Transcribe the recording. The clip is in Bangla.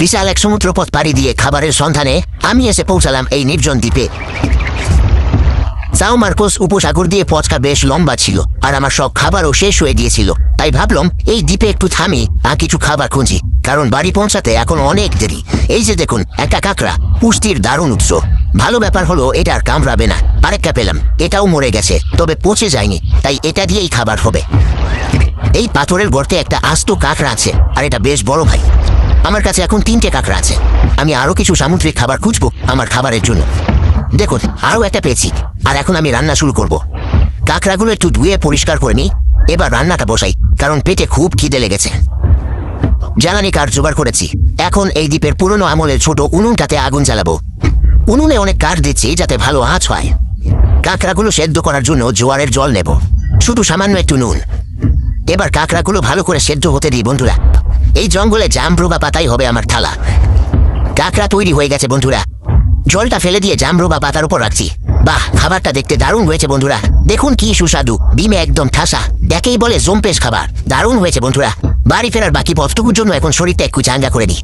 বিশাল এক সমুদ্রপথ পাড়ি দিয়ে খাবারের সন্ধানে আমি এসে পৌঁছালাম এই নির্জন দ্বীপে। সাও মার্কোস উপসাগর দিয়ে পথটা বেশ লম্বা ছিল, আর আমার সব খাবারও শেষ হয়ে গিয়েছিল। তাই ভাবলাম এই দ্বীপে একটু থামি আর কিছু খাবার খুঁজি, কারণ বাড়ি পৌঁছাতে এখন অনেক দেরি। এই যে দেখুন, একটা কাঁকড়া, পুষ্টির দারুণ উৎস। ভালো ব্যাপার হলো এটা আর কামড়াবে না। আরেকটা পেলাম, এটাও মরে গেছে, তবে পচে যায়নি, তাই এটা দিয়েই খাবার হবে। এই পাথরের গর্তে একটা আস্ত কাঁকড়া আছে, আর এটা বেশ বড় ভাই। আমার কাছে এখন 3টে কাঁকড়া আছে। আমি আরো কিছু সামুদ্রিক খাবার খুঁজবো আমার খাবারের জন্য। দেখুন, আরো একটা পেয়েছি, আর এখন আমি রান্না শুরু করব। কাঁকড়াগুলো একটু ধুয়ে পরিষ্কার করে নিই, এবার রান্নাটা বসাই, কারণ পেটে খুব খিদে লেগেছে। জ্বালানি কাঠ জোগাড় করেছি। এখন এই দ্বীপের পুরনো আমলের ছোট উনুনটাতে আগুন জ্বালাবো। উনুনে অনেক কাঠ দিচ্ছি যাতে ভালো আঁচ হয়। কাঁকড়াগুলো সেদ্ধ করার জন্য জোয়ারের জল নেব, শুধু সামান্য একটু নুন। এবার কাঁকড়াগুলো ভালো করে সেদ্ধ হতে দিই বন্ধুরা। এই জঙ্গলে জামরোবা পাতাই হবে আমার থালা। কাঁকড়া তৈরি হয়ে গেছে বন্ধুরা। জলটা ফেলে দিয়ে জামরোবা পাতার উপর রাখছি। বাহ, খাবারটা দেখতে দারুণ হয়েছে বন্ধুরা। দেখুন কি সুস্বাদু, ডিমে একদম ঠাসা, দেখেই বলে জম্পেশ খাবার। দারুণ হয়েছে বন্ধুরা। বাড়ি ফেরার বাকি পথটুকুর জন্য এখন শরীরটা একটু চাঙ্গা করে দিই।